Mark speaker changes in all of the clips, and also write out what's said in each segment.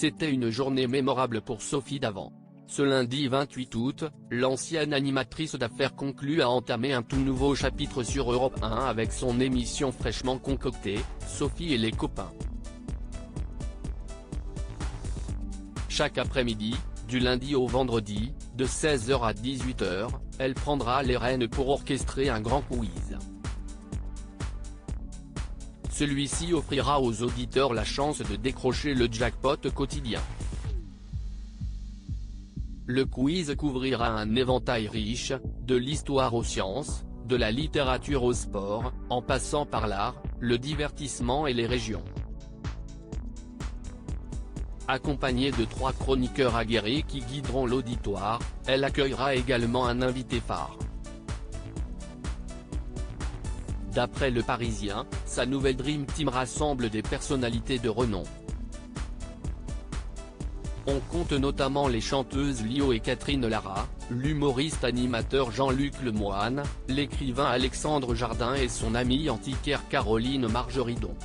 Speaker 1: C'était une journée mémorable pour Sophie Davant. Ce lundi 28 août, l'ancienne animatrice d'affaires conclues a entamé un tout nouveau chapitre sur Europe 1 avec son émission fraîchement concoctée, Sophie et les copains. Chaque après-midi, du lundi au vendredi, de 16h à 18h, elle prendra les rênes pour orchestrer un grand quiz. Celui-ci offrira aux auditeurs la chance de décrocher le jackpot quotidien. Le quiz couvrira un éventail riche, de l'histoire aux sciences, de la littérature au sport, en passant par l'art, le divertissement et les régions. Accompagnée de 3 chroniqueurs aguerris qui guideront l'auditoire, elle accueillera également un invité phare. D'après Le Parisien, sa nouvelle Dream Team rassemble des personnalités de renom. On compte notamment les chanteuses Lio et Catherine Lara, l'humoriste animateur Jean-Luc Lemoine, l'écrivain Alexandre Jardin et son amie antiquaire Caroline Margeridon.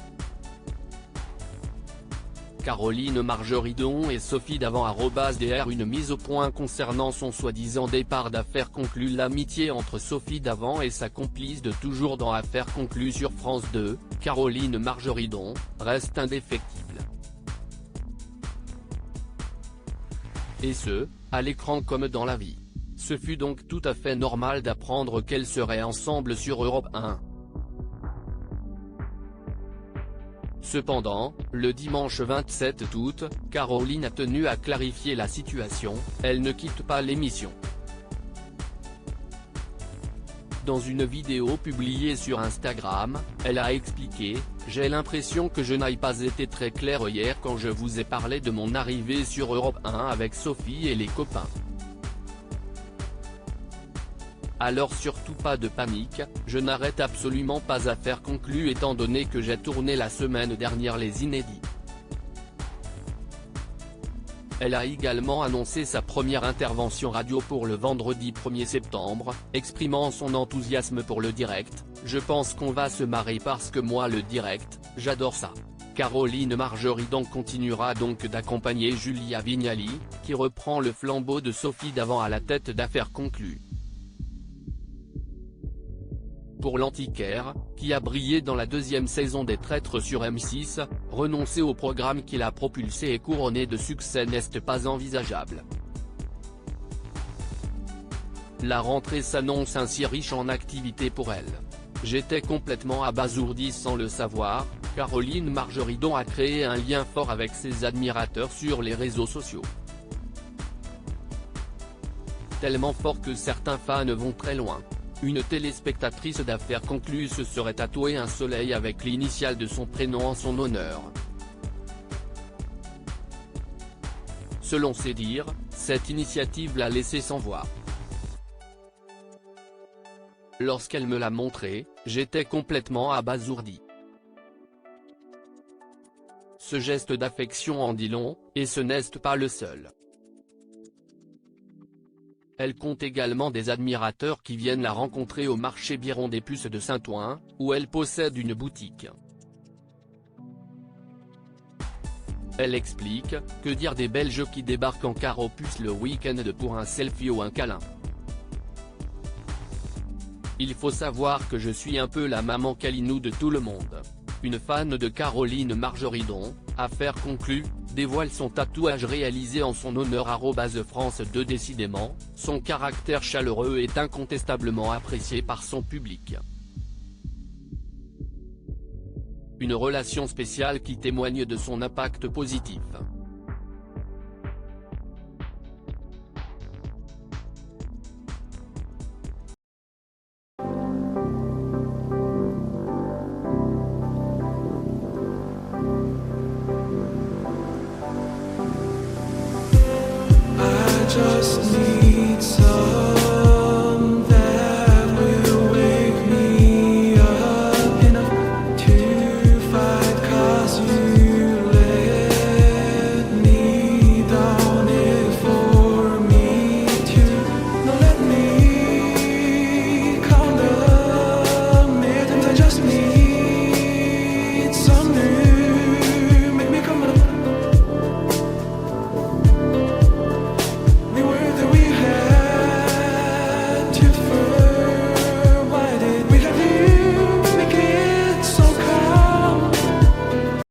Speaker 1: Caroline Margeridon et Sophie Davant @dr une mise au point concernant son soi-disant départ d'Affaires conclues. L'amitié entre Sophie Davant et sa complice de toujours dans Affaires conclues sur France 2, Caroline Margeridon, reste indéfectible. Et ce, à l'écran comme dans la vie. Ce fut donc tout à fait normal d'apprendre qu'elles seraient ensemble sur Europe 1. Cependant, le dimanche 27 août, Caroline a tenu à clarifier la situation, elle ne quitte pas l'émission. Dans une vidéo publiée sur Instagram, elle a expliqué « J'ai l'impression que je n'ai pas été très claire hier quand je vous ai parlé de mon arrivée sur Europe 1 avec Sophie et les copains. Alors surtout pas de panique, je n'arrête absolument pas Affaires conclues étant donné que j'ai tourné la semaine dernière les inédits. » Elle a également annoncé sa première intervention radio pour le vendredi 1er septembre, exprimant son enthousiasme pour le direct. « Je pense qu'on va se marrer parce que moi le direct, j'adore ça. » Caroline Margeridon continuera donc d'accompagner Julia Vignali, qui reprend le flambeau de Sophie Davant à la tête d'Affaires conclues. Pour l'antiquaire, qui a brillé dans la 2e saison des Traîtres sur M6, renoncer au programme qui l'a propulsé et couronné de succès n'est pas envisageable. La rentrée s'annonce ainsi riche en activités pour elle. J'étais complètement abasourdie sans le savoir, Caroline Margeridon a créé un lien fort avec ses admirateurs sur les réseaux sociaux. Tellement fort que certains fans vont très loin. Une téléspectatrice d'Affaires conclues se serait tatoué un soleil avec l'initiale de son prénom en son honneur. Selon ses dires, cette initiative l'a laissé sans voix. Lorsqu'elle me l'a montré, j'étais complètement abasourdie. Ce geste d'affection en dit long, et ce n'est pas le seul. Elle compte également des admirateurs qui viennent la rencontrer au marché Biron des Puces de Saint-Ouen, où elle possède une boutique. Elle explique, que dire des Belges qui débarquent en car aux puces le week-end pour un selfie ou un câlin. Il faut savoir que je suis un peu la maman câlinou de tout le monde. Une fan de Caroline Margeridon, Affaires conclues, dévoile son tatouage réalisé en son honneur @France 2. Décidément, son caractère chaleureux est incontestablement apprécié par son public. Une relation spéciale qui témoigne de son impact positif.
Speaker 2: Just need